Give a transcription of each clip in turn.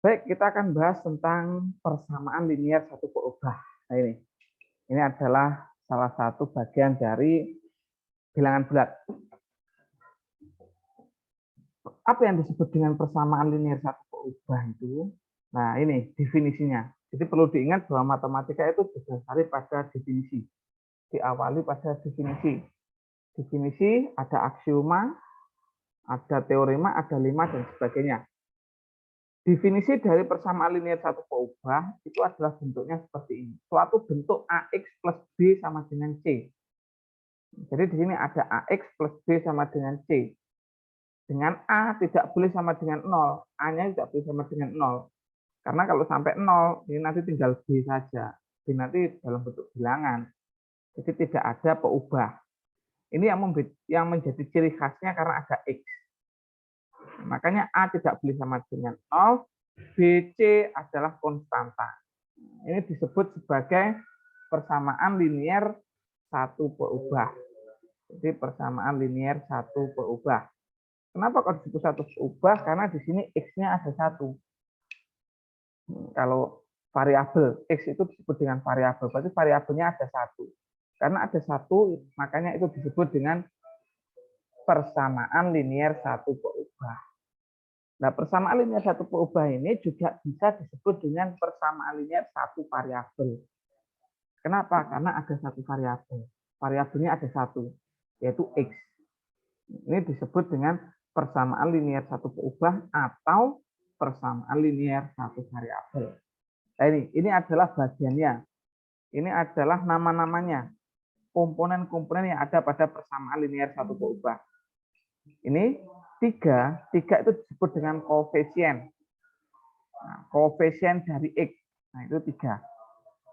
Baik, kita akan bahas tentang persamaan linier satu peubah. Nah, ini adalah salah satu bagian dari bilangan bulat. Apa yang disebut dengan persamaan linier satu peubah itu? Nah, ini definisinya. Jadi perlu diingat bahwa matematika itu berdasar pada definisi. Diawali pada definisi. Definisi ada aksioma, ada teorema, ada lemma, dan sebagainya. Definisi dari persamaan linier satu peubah itu adalah bentuknya seperti ini. Suatu bentuk AX plus B sama dengan C. Jadi di sini ada AX plus B sama dengan C. Dengan A tidak boleh sama dengan 0. A-nya tidak boleh sama dengan 0. Karena kalau sampai 0, ini nanti tinggal B saja. B nanti dalam bentuk bilangan. Jadi tidak ada peubah. Ini yang menjadi ciri khasnya karena ada X. Makanya A tidak boleh sama dengan 0, BC adalah konstanta. Ini disebut sebagai persamaan linier satu peubah. Jadi persamaan linier satu peubah. Kenapa kok disebut satu peubah? Karena di sini X-nya ada satu. Kalau variabel X itu disebut dengan variabel, berarti variabelnya ada satu. Karena ada satu, makanya itu disebut dengan persamaan linier satu peubah. Nah, persamaan linier satu peubah ini juga bisa disebut dengan persamaan linier satu variabel. Kenapa? Karena ada satu variabel. Variabelnya ada satu, yaitu X. Ini disebut dengan persamaan linier satu peubah atau persamaan linier satu variabel. Nah, ini adalah bagiannya. Ini adalah nama-namanya. Komponen-komponen yang ada pada persamaan linier satu peubah. Ini tiga itu disebut dengan koefisien. Nah, koefisien dari X. Nah, itu tiga.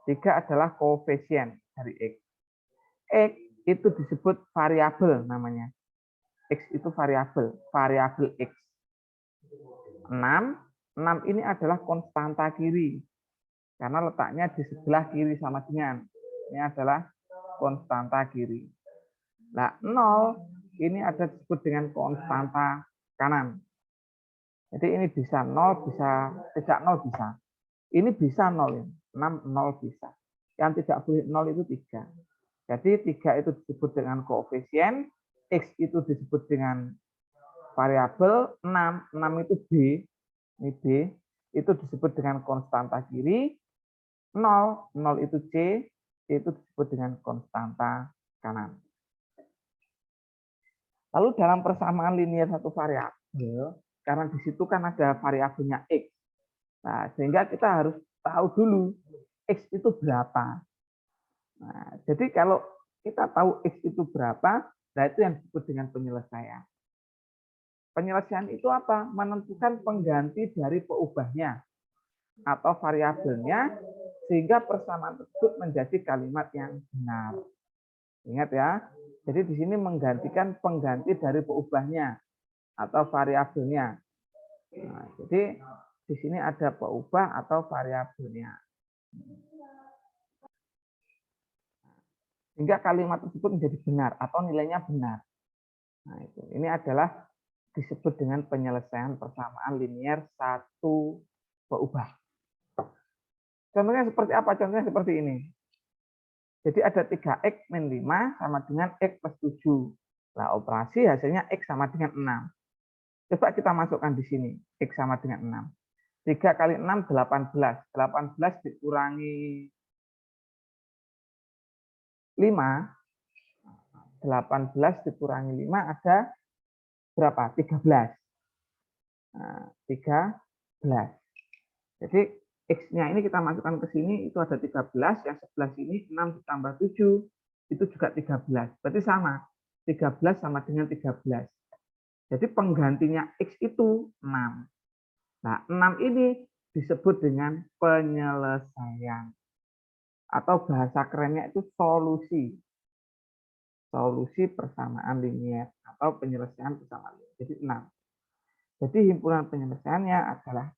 Tiga adalah koefisien dari X. X itu disebut variabel namanya. X itu variabel X. 6 ini adalah konstanta kiri. Karena letaknya di sebelah kiri sama dengan. Ini adalah konstanta kiri. Nah, 0 ini ada disebut dengan konstanta kanan. Jadi ini bisa 0, bisa tidak 0 bisa. Ini bisa 0, 0 bisa. Yang tidak boleh 0 itu 3. Jadi 3 itu disebut dengan koefisien, X itu disebut dengan variabel, 6 itu B, ini B, itu disebut dengan konstanta kiri, 0 itu C, itu disebut dengan konstanta kanan. Lalu dalam persamaan linier satu variabel, karena di situ kan ada variabelnya X. Nah, sehingga kita harus tahu dulu X itu berapa. Nah, jadi kalau kita tahu X itu berapa, nah itu yang disebut dengan penyelesaian. Penyelesaian itu apa? Menentukan pengganti dari peubahnya atau variabelnya sehingga persamaan tersebut menjadi kalimat yang benar. Ingat ya, jadi di sini menggantikan pengganti dari peubahnya atau variabelnya. Nah, jadi di sini ada peubah atau variabelnya. Sehingga kalimat tersebut menjadi benar atau nilainya benar. Nah, ini adalah disebut dengan penyelesaian persamaan linier satu peubah. Contohnya seperti apa? Contohnya seperti ini. Jadi ada 3X min 5 sama dengan X plus 7. Nah, operasi hasilnya X sama dengan 6. Coba kita masukkan di sini. X sama dengan 6. 3 kali 6, 18. 18 dikurangi 5. 18 dikurangi 5 ada berapa? 13. Nah, 13. Jadi X-nya ini kita masukkan ke sini, itu ada 13, yang sebelah sini 6 ditambah 7, itu juga 13. Berarti sama, 13 sama dengan 13. Jadi penggantinya X itu 6. Nah, 6 ini disebut dengan penyelesaian. Atau bahasa kerennya itu solusi. Solusi persamaan linier atau penyelesaian persamaan linier. Jadi 6. Jadi himpunan penyelesaiannya adalah 6.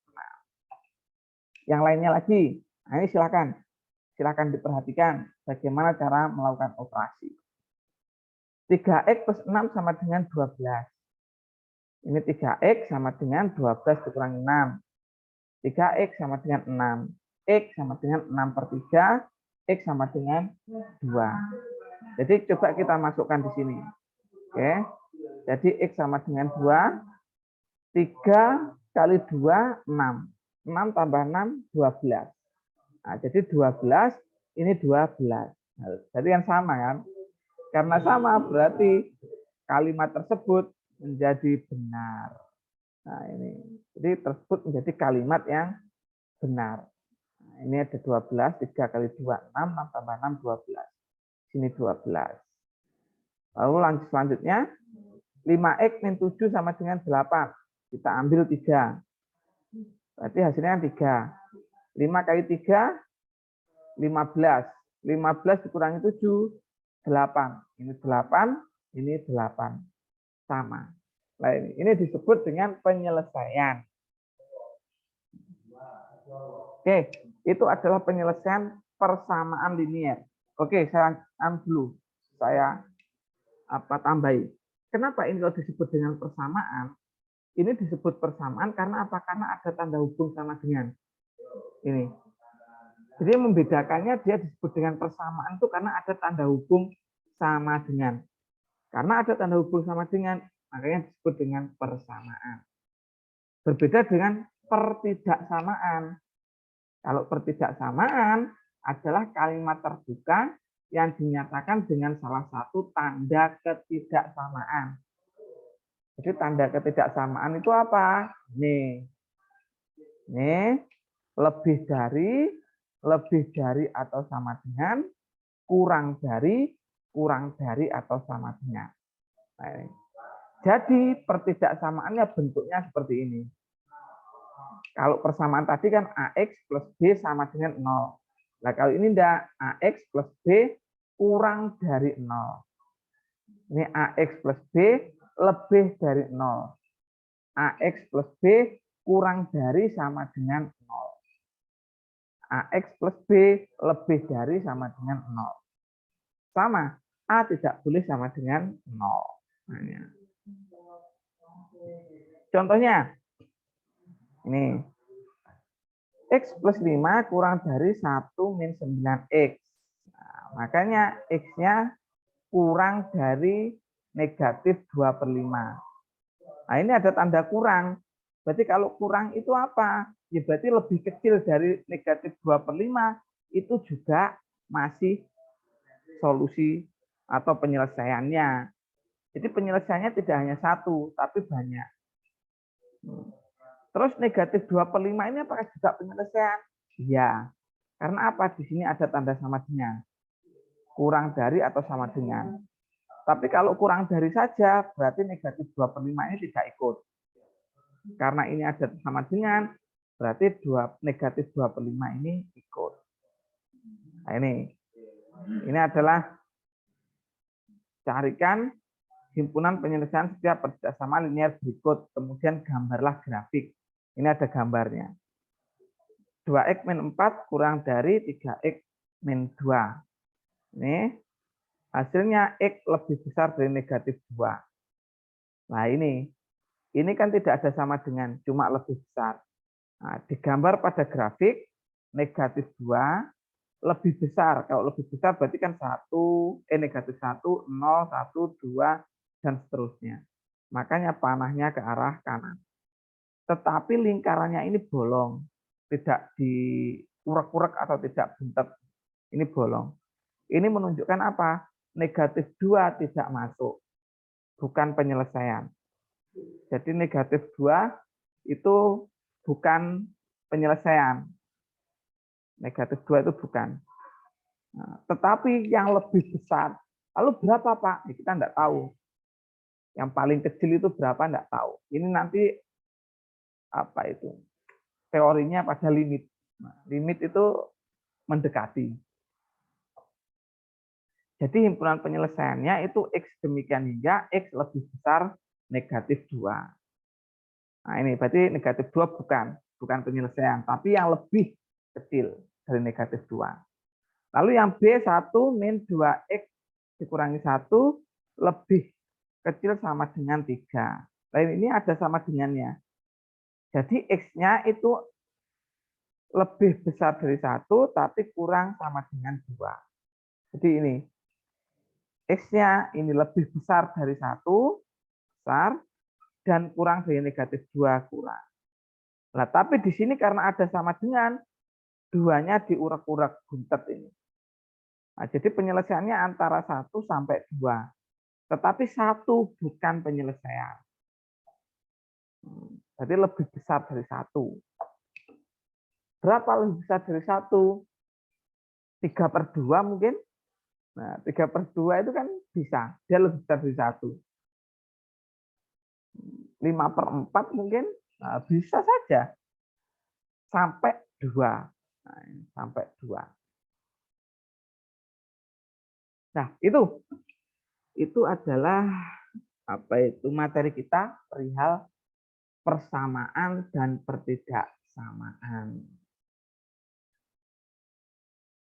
Yang lainnya lagi, nah ini silakan diperhatikan bagaimana cara melakukan operasi. 3X plus 6 sama dengan 12. Ini 3X sama dengan 12 dikurangi 6. 3x sama dengan 6. X sama dengan 6/3. X sama dengan 2. Jadi coba kita masukkan di sini. Oke. Jadi X sama dengan 2. 3 kali 2, 6. 6 tambah 6, 12. Nah, jadi 12, ini 12. Nah, jadi yang sama kan? Karena sama berarti kalimat tersebut menjadi benar. Nah, ini. Jadi tersebut menjadi kalimat yang benar. Nah, ini ada 12, 3 kali 2, 6, 6 tambah 6, 12. Sini 12. Lalu lanjut selanjutnya, 5x min 7 sama dengan 8. Kita ambil 3. Berarti hasilnya 3. 5 kali 3, 15. 15 dikurangi 7, 8. Ini 8, ini 8. Sama. Nah, ini disebut dengan penyelesaian. Oke, itu adalah penyelesaian persamaan linier. Oke, saya dulu. Saya tambahi. Kenapa ini kalau disebut dengan persamaan? Ini disebut persamaan karena apa? Karena ada tanda hubung sama dengan. Ini. Jadi membedakannya dia disebut dengan persamaan itu karena ada tanda hubung sama dengan. Karena ada tanda hubung sama dengan, makanya disebut dengan persamaan. Berbeda dengan pertidaksamaan. Kalau pertidaksamaan adalah kalimat terbuka yang dinyatakan dengan salah satu tanda ketidaksamaan. Jadi tanda ketidaksamaan itu apa? Nih. Lebih dari atau sama dengan, kurang dari atau sama dengan. Nah, jadi pertidaksamaannya bentuknya seperti ini. Kalau persamaan tadi kan AX plus B sama dengan 0. Nah, kalau ini enggak, AX plus B kurang dari 0. Ini AX plus B lebih dari 0. AX plus B kurang dari sama dengan 0. AX plus B lebih dari sama dengan 0. Sama, A tidak boleh sama dengan 0. Contohnya, ini. X plus 5 kurang dari 1 min 9X. Nah, makanya X-nya kurang dari negatif 2/5. Nah, ini ada tanda kurang. Berarti kalau kurang itu apa? Ya berarti lebih kecil dari negatif 2/5 itu juga masih solusi atau penyelesaiannya. Jadi penyelesaiannya tidak hanya satu, tapi banyak. Terus negatif 2/5 ini apakah juga penyelesaian? Ya, karena apa? Di sini ada tanda sama dengan. Kurang dari atau sama dengan. Tapi kalau kurang dari saja, berarti negatif 2/5 ini tidak ikut. Karena ini ada sama dengan, berarti negatif 2/5 ini ikut. Nah, ini adalah carikan himpunan penyelesaian setiap pertidaksamaan linier berikut. Kemudian gambarlah grafik. Ini ada gambarnya. 2x min 4 kurang dari 3x min 2. Ini hasilnya x lebih besar dari negatif 2. Nah, ini kan tidak ada sama dengan, cuma lebih besar. Nah, digambar pada grafik, negatif 2 lebih besar. Kalau lebih besar berarti kan negatif 1, 0, 1, 2, dan seterusnya. Makanya panahnya ke arah kanan. Tetapi lingkarannya ini bolong. Tidak diurek-urek atau tidak buntet. Ini bolong. Ini menunjukkan apa? Negatif 2 tidak masuk. Bukan penyelesaian. Jadi negatif 2 itu bukan penyelesaian. Negatif 2 itu bukan. Nah, tetapi yang lebih besar. Lalu berapa, Pak? Ya, kita tidak tahu. Yang paling kecil itu berapa? Tidak tahu. Ini nanti apa itu? Teorinya pada limit. Nah, limit itu mendekati. Jadi himpunan penyelesaiannya itu X demikian hingga X lebih besar negatif 2. Nah, ini berarti negatif 2 bukan penyelesaian, tapi yang lebih kecil dari negatif 2. Lalu yang B 1 min 2X dikurangi 1 lebih kecil sama dengan 3. Lain ini ada sama dengannya. Jadi X-nya itu lebih besar dari 1, tapi kurang sama dengan 2. Jadi ini, X-nya ini lebih besar dari 1, besar, dan kurang dari negatif 2, kurang. Nah, tapi di sini karena ada sama dengan, 2-nya diurak-urak buntet ini. Nah, jadi penyelesaiannya antara 1 sampai 2. Tetapi 1 bukan penyelesaian. Jadi lebih besar dari 1. Berapa lebih besar dari 1? 3/2 mungkin. Nah, 3/2 itu kan bisa. Dia lebih besar dari 1. 5/4 mungkin. Nah, bisa saja. Sampai 2. Nah, sampai 2. Nah, itu adalah materi kita perihal persamaan dan perbedaan.